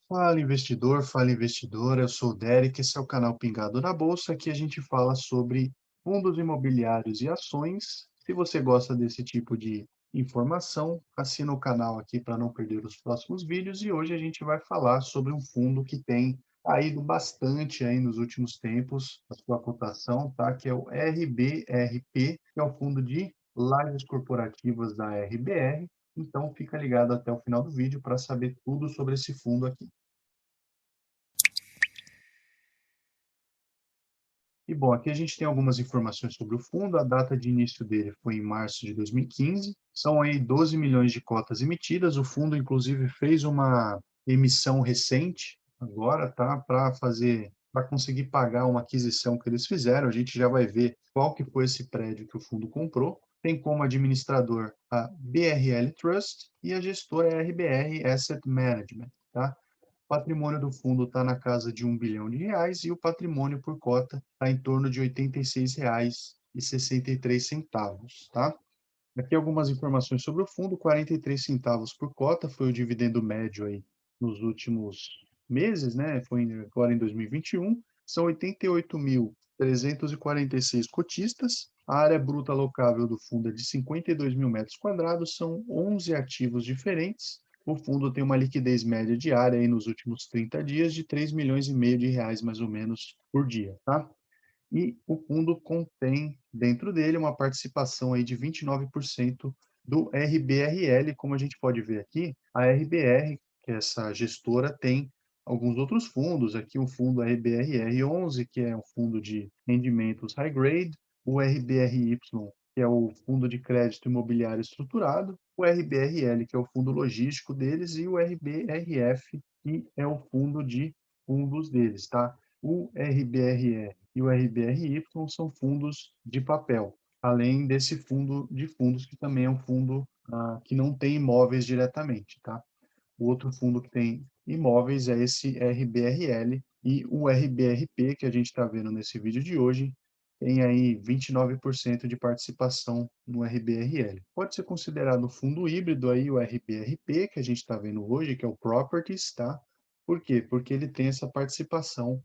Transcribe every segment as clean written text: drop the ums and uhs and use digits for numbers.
Fala investidora, eu sou o Derek, esse é o canal Pingado na Bolsa, aqui a gente fala sobre fundos imobiliários e ações. Se você gosta desse tipo de informação, assina o canal aqui para não perder os próximos vídeos e hoje a gente vai falar sobre um fundo que tem caído bastante aí nos últimos tempos, a sua cotação, tá? Que é o RBRP, que é o fundo de lajes corporativas da RBR. Então fica ligado até o final do vídeo para saber tudo sobre esse fundo aqui. E bom, aqui a gente tem algumas informações sobre o fundo. A data de início dele foi em março de 2015. São aí 12 milhões de cotas emitidas. O fundo, inclusive, fez uma emissão recente agora, tá? Para conseguir pagar uma aquisição que eles fizeram. A gente já vai ver qual que foi esse prédio que o fundo comprou. Tem como administrador a BRL Trust e a gestora é a RBR Asset Management, tá? O patrimônio do fundo está na casa de R$ 1 bilhão e o patrimônio por cota está em torno de R$ 86,63, tá? Aqui algumas informações sobre o fundo: 43 centavos por cota foi o dividendo médio aí nos últimos meses, né? Agora em 2021. São 88.346 cotistas. A área bruta alocável do fundo é de 52 mil metros quadrados, são 11 ativos diferentes. O fundo tem uma liquidez média diária aí nos últimos 30 dias de 3,5 milhões mais ou menos por dia, tá? E o fundo contém dentro dele uma participação aí de 29% do RBRL. Como a gente pode ver aqui, a RBR, que é essa gestora, tem alguns outros fundos. Aqui o fundo RBRR11, que é um fundo de rendimentos high grade, o RBRY, que é o fundo de crédito imobiliário estruturado, o RBRL, que é o fundo logístico deles, e o RBRF, que é o fundo de fundos deles, tá? O RBRE e o RBRY são fundos de papel, além desse fundo de fundos que também é um fundo que não tem imóveis diretamente, tá? O outro fundo que tem imóveis é esse RBRL e o RBRP que a gente está vendo nesse vídeo de hoje tem aí 29% de participação no RBRL. Pode ser considerado fundo híbrido aí o RBRP que a gente está vendo hoje, que é o Properties, tá? Por quê? Porque ele tem essa participação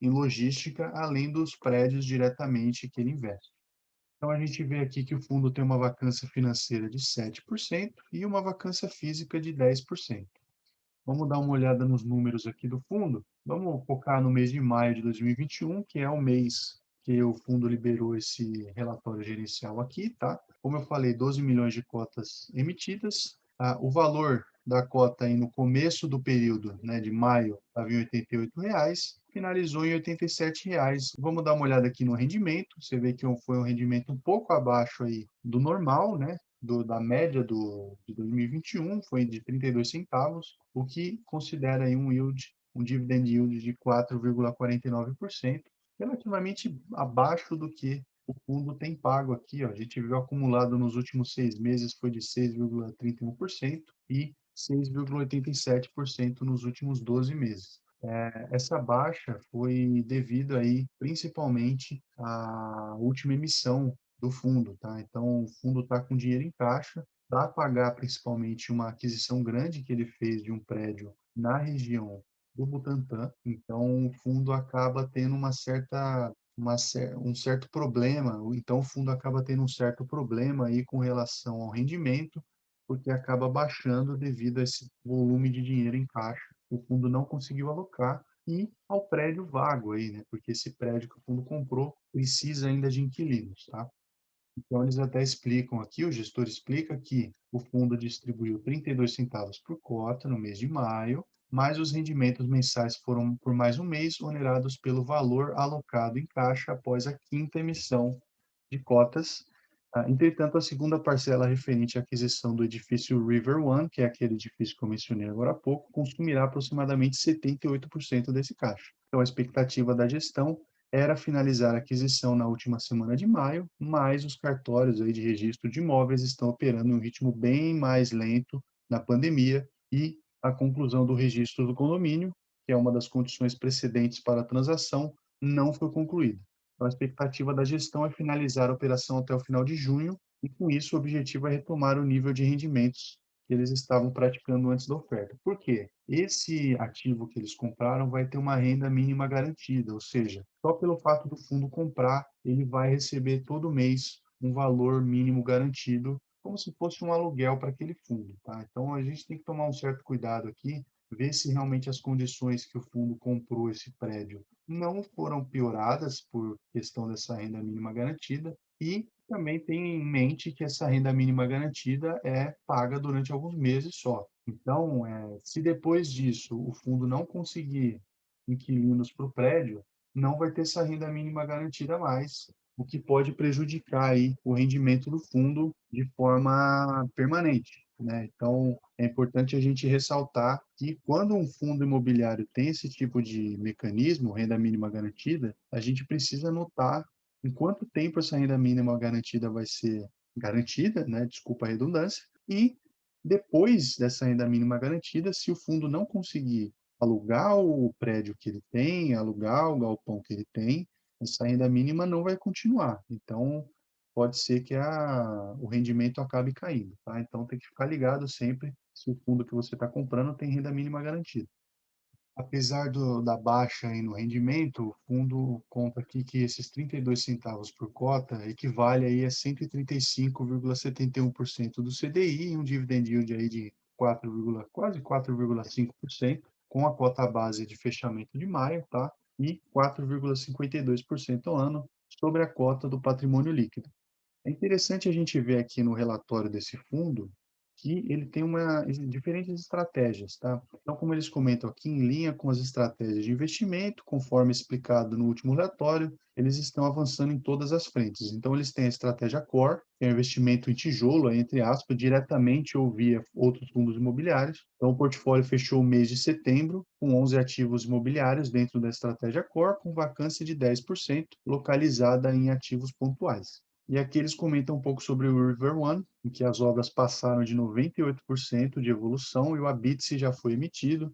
em logística, além dos prédios diretamente que ele investe. Então, a gente vê aqui que o fundo tem uma vacância financeira de 7% e uma vacância física de 10%. Vamos dar uma olhada nos números aqui do fundo. Vamos focar no mês de maio de 2021, que é o mês que o fundo liberou esse relatório gerencial aqui, tá? Como eu falei, 12 milhões de cotas emitidas. O valor da cota aí no começo do período, né, de maio, estava em R$ 88, finalizou em R$ 87. Vamos dar uma olhada aqui no rendimento. Você vê que foi um rendimento um pouco abaixo aí do normal, né? Da média de 2021, foi de 32 centavos, o que considera aí um dividend yield de 4,49%, relativamente abaixo do que o fundo tem pago aqui. Ó. A gente viu acumulado nos últimos 6 meses foi de 6,31% e 6,87% nos últimos 12 meses. Essa baixa foi devido aí principalmente à última emissão do fundo, tá? Então, o fundo está com dinheiro em caixa para pagar principalmente uma aquisição grande que ele fez de um prédio na região do Butantã. Então, o fundo acaba tendo um certo problema, ou então o fundo acaba tendo um certo problema aí com relação ao rendimento, porque acaba baixando devido a esse volume de dinheiro em caixa. O fundo não conseguiu alocar e ao prédio vago aí, né? Porque esse prédio que o fundo comprou precisa ainda de inquilinos, tá? Então, eles até explicam aqui, o gestor explica que o fundo distribuiu 32 centavos por cota no mês de maio, mas os rendimentos mensais foram por mais um mês onerados pelo valor alocado em caixa após a quinta emissão de cotas. Entretanto, a segunda parcela referente à aquisição do edifício River One, que é aquele edifício que eu mencionei agora há pouco, consumirá aproximadamente 78% desse caixa. Então, a expectativa da gestão era finalizar a aquisição na última semana de maio, mas os cartórios aí de registro de imóveis estão operando em um ritmo bem mais lento na pandemia e a conclusão do registro do condomínio, que é uma das condições precedentes para a transação, não foi concluída. Então, a expectativa da gestão é finalizar a operação até o final de junho e, com isso, o objetivo é retomar o nível de rendimentos que eles estavam praticando antes da oferta. Por quê? Esse ativo que eles compraram vai ter uma renda mínima garantida, ou seja, só pelo fato do fundo comprar, ele vai receber todo mês um valor mínimo garantido, como se fosse um aluguel para aquele fundo, tá? Então a gente tem que tomar um certo cuidado aqui, ver se realmente as condições que o fundo comprou esse prédio não foram pioradas por questão dessa renda mínima garantida e também tem em mente que essa renda mínima garantida é paga durante alguns meses só. Então, se depois disso o fundo não conseguir inquilinos para o prédio, não vai ter essa renda mínima garantida mais, o que pode prejudicar aí o rendimento do fundo de forma permanente, né? Então, é importante a gente ressaltar que quando um fundo imobiliário tem esse tipo de mecanismo, renda mínima garantida, a gente precisa notar em quanto tempo essa renda mínima garantida vai ser garantida, né? Desculpa a redundância, e depois dessa renda mínima garantida, se o fundo não conseguir alugar o prédio que ele tem, alugar o galpão que ele tem, essa renda mínima não vai continuar. Então, pode ser que o rendimento acabe caindo, tá? Então, tem que ficar ligado sempre se o fundo que você está comprando tem renda mínima garantida. Apesar da baixa aí no rendimento, o fundo conta aqui que esses 32 centavos por cota equivale aí a 135,71% do CDI e um dividend yield aí de 4, quase 4,5%, com a cota base de fechamento de maio, tá? E 4,52% ao ano sobre a cota do patrimônio líquido. É interessante a gente ver aqui no relatório desse fundo que ele tem diferentes estratégias, tá? Então, como eles comentam aqui, em linha com as estratégias de investimento, conforme explicado no último relatório, eles estão avançando em todas as frentes. Então, eles têm a estratégia Core, que é o investimento em tijolo, entre aspas, diretamente ou via outros fundos imobiliários. Então, o portfólio fechou o mês de setembro com 11 ativos imobiliários dentro da estratégia Core, com vacância de 10%, localizada em ativos pontuais. E aqui eles comentam um pouco sobre o River One, em que as obras passaram de 98% de evolução e o habite já foi emitido.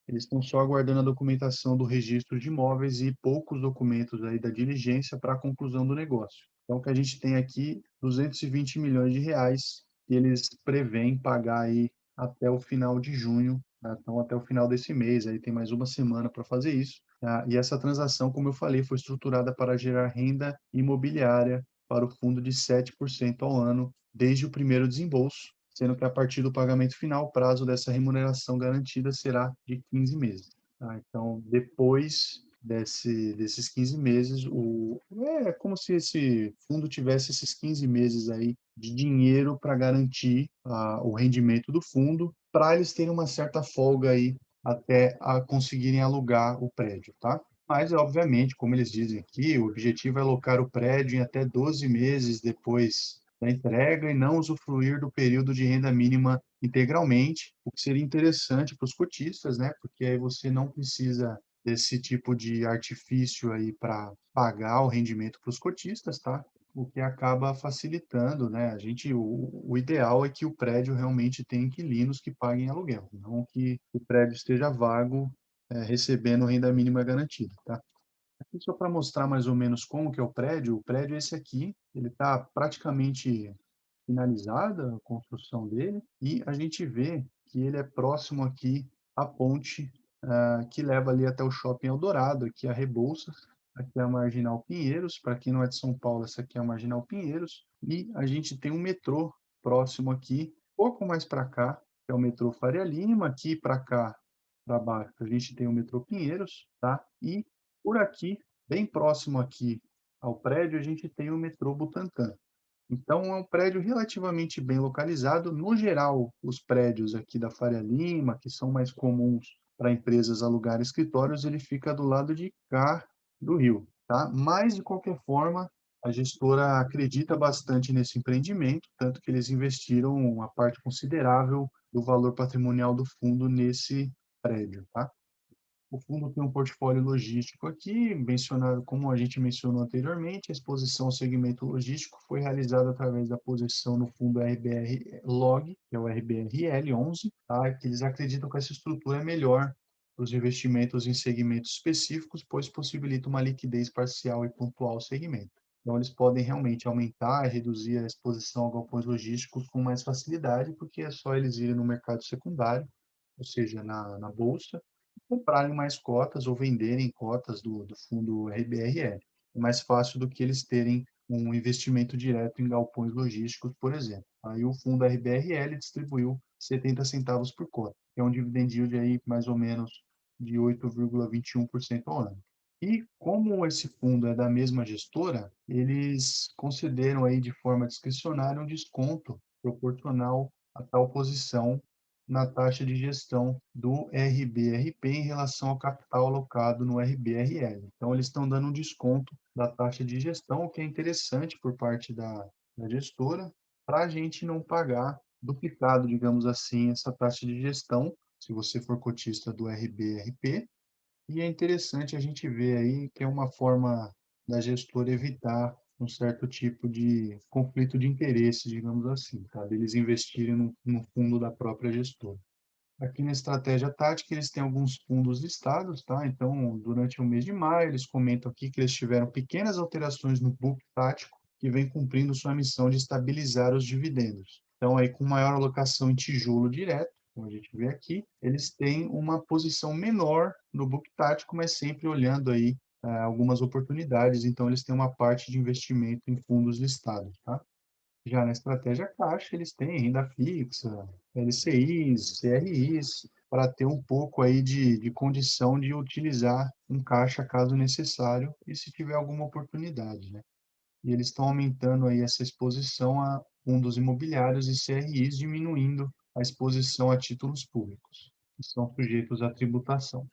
Eles estão só aguardando a documentação do registro de imóveis e poucos documentos aí da diligência para a conclusão do negócio. Então, o que a gente tem aqui, 220 milhões de reais, que eles prevêem pagar aí até o final de junho, tá? Então até o final desse mês, aí tem mais uma semana para fazer isso. Tá? E essa transação, como eu falei, foi estruturada para gerar renda imobiliária para o fundo de 7% ao ano, desde o primeiro desembolso, sendo que a partir do pagamento final, o prazo dessa remuneração garantida será de 15 meses. Tá? Então, depois desses 15 meses, é como se esse fundo tivesse esses 15 meses aí de dinheiro para garantir o rendimento do fundo, para eles terem uma certa folga aí até conseguirem alugar o prédio, tá? Mas, obviamente, como eles dizem aqui, o objetivo é alocar o prédio em até 12 meses depois da entrega e não usufruir do período de renda mínima integralmente, o que seria interessante para os cotistas, né? Porque aí você não precisa desse tipo de artifício aí para pagar o rendimento para os cotistas, tá? O que acaba facilitando, né? O ideal é que o prédio realmente tenha inquilinos que paguem aluguel, não que o prédio esteja vago, recebendo renda mínima garantida, tá? Aqui só para mostrar mais ou menos como que é o prédio é esse aqui, ele está praticamente finalizada a construção dele e a gente vê que ele é próximo aqui à ponte que leva ali até o Shopping Eldorado, aqui é a Rebouças, aqui é a Marginal Pinheiros, para quem não é de São Paulo, essa aqui é a Marginal Pinheiros, e a gente tem um metrô próximo aqui, pouco mais para cá, que é o metrô Faria Lima, aqui para cá, para baixo, a gente tem o metrô Pinheiros, tá? E por aqui, bem próximo aqui ao prédio, a gente tem o metrô Butantã. Então, é um prédio relativamente bem localizado. No geral, os prédios aqui da Faria Lima, que são mais comuns para empresas alugar escritórios, ele fica do lado de cá do rio, tá? Mas, de qualquer forma, a gestora acredita bastante nesse empreendimento, tanto que eles investiram uma parte considerável do valor patrimonial do fundo nesse prédio, tá? O fundo tem um portfólio logístico aqui, mencionado como a gente mencionou anteriormente, a exposição ao segmento logístico foi realizada através da posição no fundo RBR Log, que é o RBRL11, tá? Que eles acreditam que essa estrutura é melhor para os investimentos em segmentos específicos, pois possibilita uma liquidez parcial e pontual ao segmento. Então, eles podem realmente aumentar e reduzir a exposição a galpões logísticos com mais facilidade, porque é só eles irem no mercado secundário, ou seja, na bolsa, comprarem mais cotas ou venderem cotas do fundo RBRL. É mais fácil do que eles terem um investimento direto em galpões logísticos, por exemplo. Aí o fundo RBRL distribuiu 70 centavos por cota, que é um dividend yield aí mais ou menos de 8,21% ao ano. E como esse fundo é da mesma gestora, eles concederam aí de forma discricionária um desconto proporcional a tal posição na taxa de gestão do RBRP em relação ao capital alocado no RBRL. Então, eles estão dando um desconto da taxa de gestão, o que é interessante por parte da gestora, para a gente não pagar duplicado, digamos assim, essa taxa de gestão, se você for cotista do RBRP. E é interessante a gente ver aí que é uma forma da gestora evitar um certo tipo de conflito de interesse, digamos assim, tá? Eles investirem no fundo da própria gestora. Aqui na estratégia tática, eles têm alguns fundos listados, tá? Então, durante o mês de maio, eles comentam aqui que eles tiveram pequenas alterações no book tático, que vem cumprindo sua missão de estabilizar os dividendos. Então, aí, com maior alocação em tijolo direto, como a gente vê aqui, eles têm uma posição menor no book tático, mas sempre olhando aí algumas oportunidades. Então, eles têm uma parte de investimento em fundos listados, tá? Já na estratégia caixa, eles têm renda fixa, LCIs, CRIs, para ter um pouco aí de condição de utilizar um caixa caso necessário e se tiver alguma oportunidade, né? E eles estão aumentando aí essa exposição a fundos imobiliários e CRIs, diminuindo a exposição a títulos públicos, que são sujeitos à tributação.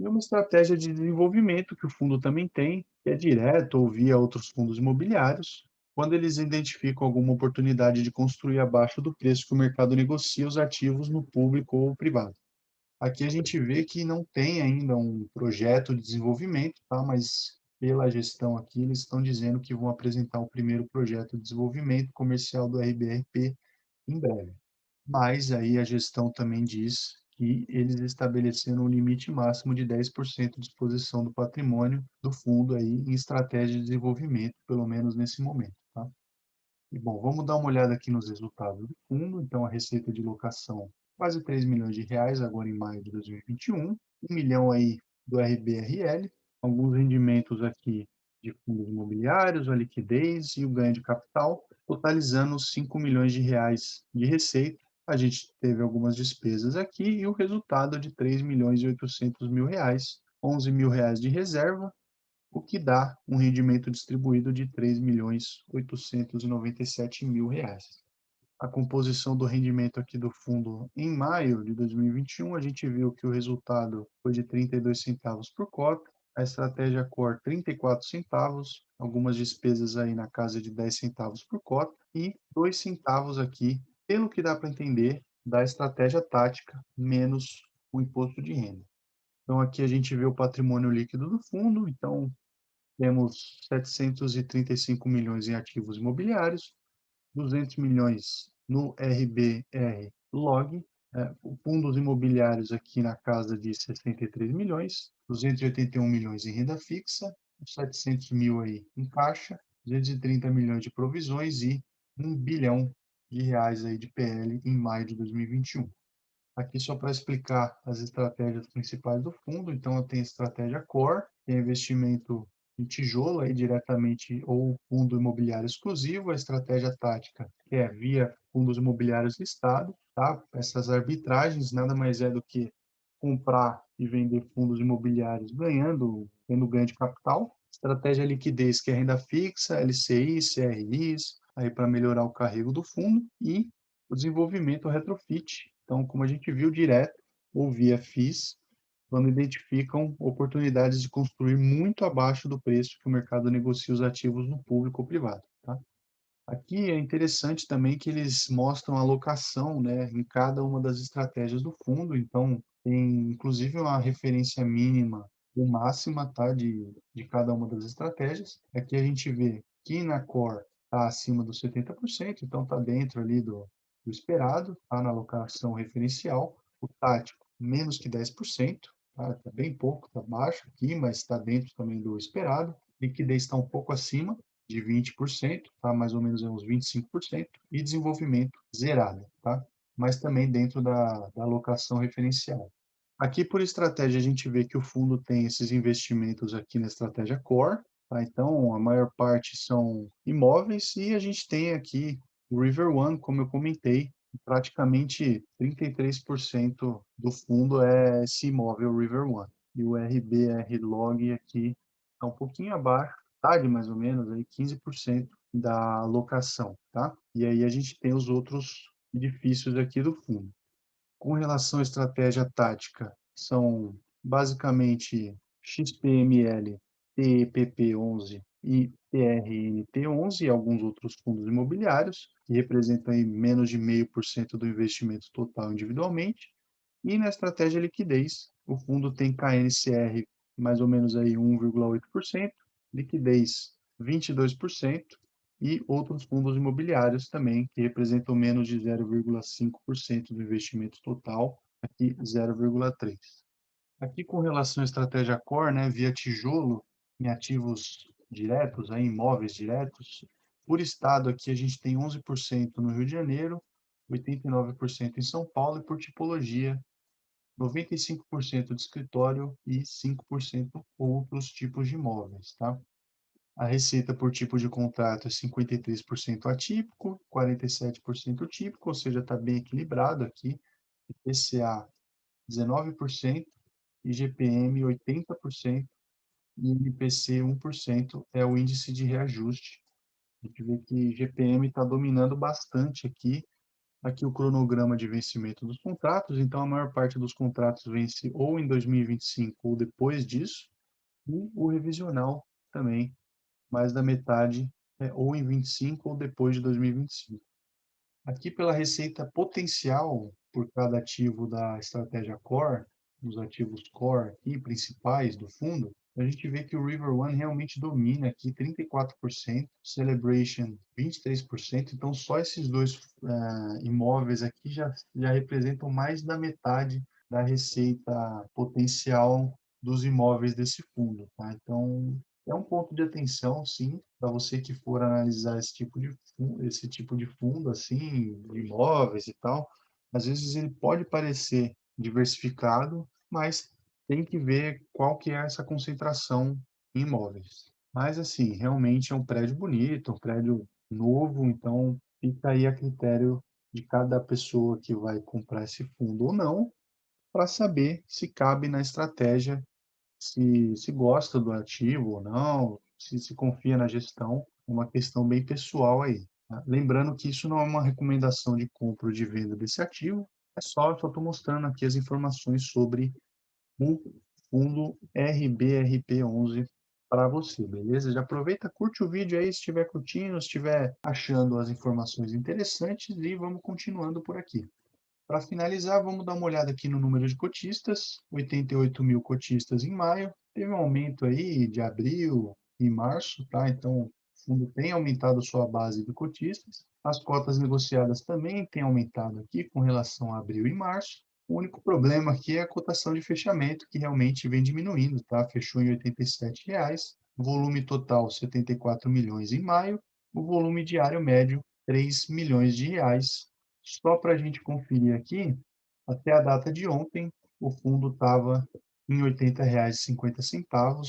E uma estratégia de desenvolvimento que o fundo também tem, que é direto ou via outros fundos imobiliários, quando eles identificam alguma oportunidade de construir abaixo do preço que o mercado negocia os ativos no público ou privado. Aqui a gente vê que não tem ainda um projeto de desenvolvimento, tá? Mas pela gestão aqui, eles estão dizendo que vão apresentar o primeiro projeto de desenvolvimento comercial do RBRP em breve. Mas aí a gestão também diz que eles estabeleceram um limite máximo de 10% de exposição do patrimônio do fundo aí em estratégia de desenvolvimento, pelo menos nesse momento, tá? E bom, vamos dar uma olhada aqui nos resultados do fundo. Então, a receita de locação, quase 3 milhões de reais agora em maio de 2021, 1 milhão aí do RBRL, alguns rendimentos aqui de fundos imobiliários, a liquidez e o ganho de capital, totalizando 5 milhões de reais de receita. A gente teve algumas despesas aqui e o resultado de 3 milhões e 800 mil reais, 11 mil reais de reserva, o que dá um rendimento distribuído de 3 milhões 897 mil reais. A composição do rendimento aqui do fundo em maio de 2021, a gente viu que o resultado foi de 32 centavos por cota, a estratégia Core 34 centavos, algumas despesas aí na casa de 10 centavos por cota e 2 centavos aqui, pelo que dá para entender, da estratégia tática menos o imposto de renda. Então aqui a gente vê o patrimônio líquido do fundo, então temos 735 milhões em ativos imobiliários, 200 milhões no RBR Log, fundos imobiliários aqui na casa de 63 milhões, 281 milhões em renda fixa, 700 mil aí em caixa, 230 milhões de provisões e 1 bilhão de reais aí de PL em maio de 2021. Aqui só para explicar as estratégias principais do fundo, então tem a estratégia Core, tem investimento em tijolo aí diretamente ou fundo imobiliário exclusivo, a estratégia tática, que é via fundos imobiliários listados, tá? Essas arbitragens nada mais é do que comprar e vender fundos imobiliários tendo ganho de capital. Estratégia liquidez, que é renda fixa, LCI, CRIs, aí para melhorar o carrego do fundo e o desenvolvimento retrofit. Então, como a gente viu direto ou via FIIs, quando identificam oportunidades de construir muito abaixo do preço que o mercado negocia os ativos no público ou privado, tá? Aqui é interessante também que eles mostram a alocação, né, em cada uma das estratégias do fundo, então tem inclusive uma referência mínima ou máxima, tá, de cada uma das estratégias. Aqui a gente vê que na Core está acima dos 70%, então está dentro ali do esperado, tá, na alocação referencial. O tático, menos que 10%, tá, tá bem pouco, está baixo aqui, mas está dentro também do esperado. Liquidez está um pouco acima, de 20%, tá? Mais ou menos é uns 25%, e desenvolvimento zerado, tá? Mas também dentro da alocação referencial. Aqui, por estratégia, a gente vê que o fundo tem esses investimentos aqui na estratégia Core, tá? Então, a maior parte são imóveis e a gente tem aqui o River One, como eu comentei, praticamente 33% do fundo é esse imóvel River One. E o RBR Log aqui está um pouquinho abaixo, tá de mais ou menos aí 15% da alocação, tá? E aí a gente tem os outros edifícios aqui do fundo. Com relação à estratégia tática, são basicamente XPML, TEPP11 e TRNT11 e alguns outros fundos imobiliários, que representam aí menos de 0,5% do investimento total individualmente. E na estratégia liquidez, o fundo tem KNCR mais ou menos aí 1,8%, liquidez 22% e outros fundos imobiliários também, que representam menos de 0,5% do investimento total, aqui 0,3%. Aqui com relação à estratégia Core, né, via tijolo, em ativos diretos, aí, imóveis diretos, por estado aqui a gente tem 11% no Rio de Janeiro, 89% em São Paulo e por tipologia 95% de escritório e 5% outros tipos de imóveis, tá? A receita por tipo de contrato é 53% atípico, 47% típico, ou seja, está bem equilibrado aqui. IPCA 19%, IGPM 80% e INPC 1% é o índice de reajuste. A gente vê que IGPM está dominando bastante aqui. Aqui o cronograma de vencimento dos contratos, então a maior parte dos contratos vence ou em 2025 ou depois disso, e o revisional também, mais da metade é ou em 25 ou depois de 2025. Aqui pela receita potencial por cada ativo da estratégia Core, dos ativos Core e principais do fundo, a gente vê que o River One realmente domina aqui 34%, Celebration 23%, então só esses dois imóveis aqui já representam mais da metade da receita potencial dos imóveis desse fundo, tá? Então, é um ponto de atenção, sim, para você que for analisar esse tipo de fundo, assim, de imóveis e tal. Às vezes ele pode parecer diversificado, mas tem que ver qual que é essa concentração em imóveis. Mas, assim, realmente é um prédio bonito, um prédio novo, então fica aí a critério de cada pessoa que vai comprar esse fundo ou não, para saber se cabe na estratégia, se gosta do ativo ou não, se confia na gestão, é uma questão bem pessoal aí, tá? Lembrando que isso não é uma recomendação de compra ou de venda desse ativo, eu só estou mostrando aqui as informações sobre o fundo RBRP11 para você, beleza? Já aproveita, curte o vídeo aí se estiver curtindo, se estiver achando as informações interessantes e vamos continuando por aqui. Para finalizar, vamos dar uma olhada aqui no número de cotistas, 88 mil cotistas em maio, teve um aumento aí de abril e março, tá? Então, o fundo tem aumentado sua base de cotistas. As cotas negociadas também têm aumentado aqui com relação a abril e março. O único problema aqui é a cotação de fechamento, que realmente vem diminuindo, tá? Fechou em R$ 87,00, volume total 74 milhões em maio, o volume diário médio 3 milhões de reais. Só para a gente conferir aqui, até a data de ontem, o fundo estava em R$ 80,50,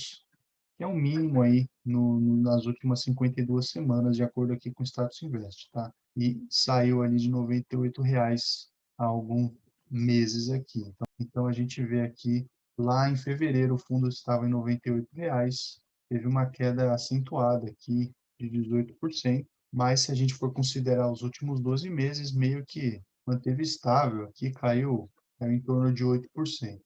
que é um mínimo aí nas últimas 52 semanas, de acordo aqui com o Status Invest, tá? E saiu ali de R$ 98,00 há alguns meses aqui. Então, a gente vê aqui, lá em fevereiro, o fundo estava em R$ 98,00, teve uma queda acentuada aqui de 18%, mas se a gente for considerar os últimos 12 meses, meio que manteve estável, aqui caiu em torno de 8%.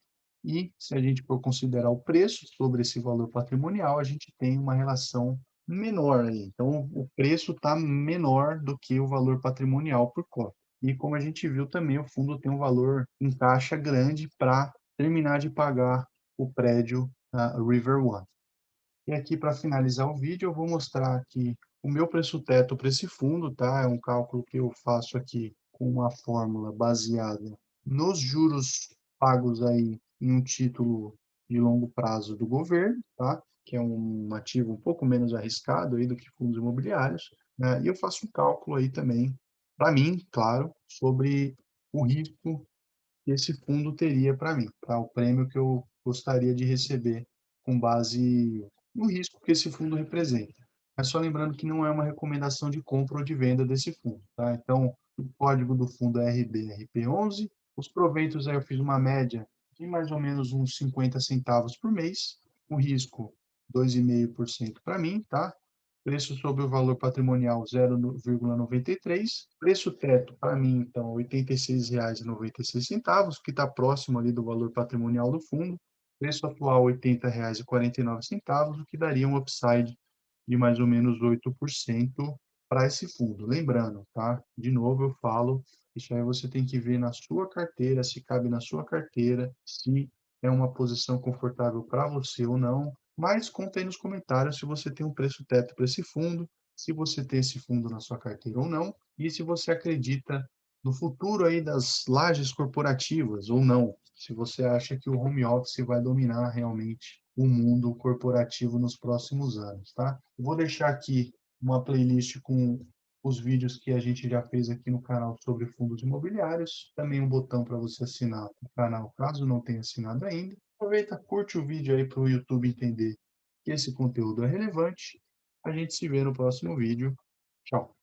E se a gente for considerar o preço sobre esse valor patrimonial, a gente tem uma relação menor aí. Então, o preço está menor do que o valor patrimonial por cota. E como a gente viu também, o fundo tem um valor em caixa grande para terminar de pagar o prédio River One. E aqui, para finalizar o vídeo, eu vou mostrar aqui o meu preço teto para esse fundo, tá? É um cálculo que eu faço aqui com uma fórmula baseada nos juros pagos aí em um título de longo prazo do governo, tá? Que é um ativo um pouco menos arriscado aí do que fundos imobiliários, né? E eu faço um cálculo aí também, para mim, claro, sobre o risco que esse fundo teria para mim, tá? O prêmio que eu gostaria de receber com base no risco que esse fundo representa. Mas só lembrando que não é uma recomendação de compra ou de venda desse fundo, tá? Então, o código do fundo é RBRP11. Os proventos aí eu fiz uma média de mais ou menos uns 50 centavos por mês. O risco, 2,5% para mim, tá? Preço sobre o valor patrimonial 0,93. Preço teto para mim, então, R$ 86,96, que está próximo ali do valor patrimonial do fundo. Preço atual R$ 80,49, o que daria um upside de mais ou menos 8% para esse fundo. Lembrando, tá? De novo eu falo, isso aí você tem que ver na sua carteira, se cabe na sua carteira, se é uma posição confortável para você ou não. Mas conta aí nos comentários se você tem um preço teto para esse fundo, se você tem esse fundo na sua carteira ou não, e se você acredita no futuro aí das lajes corporativas ou não, se você acha que o home office vai dominar realmente o mundo corporativo nos próximos anos, tá? Eu vou deixar aqui uma playlist com os vídeos que a gente já fez aqui no canal sobre fundos imobiliários, também um botão para você assinar o canal, caso não tenha assinado ainda. Aproveita, curte o vídeo aí para o YouTube entender que esse conteúdo é relevante. A gente se vê no próximo vídeo. Tchau.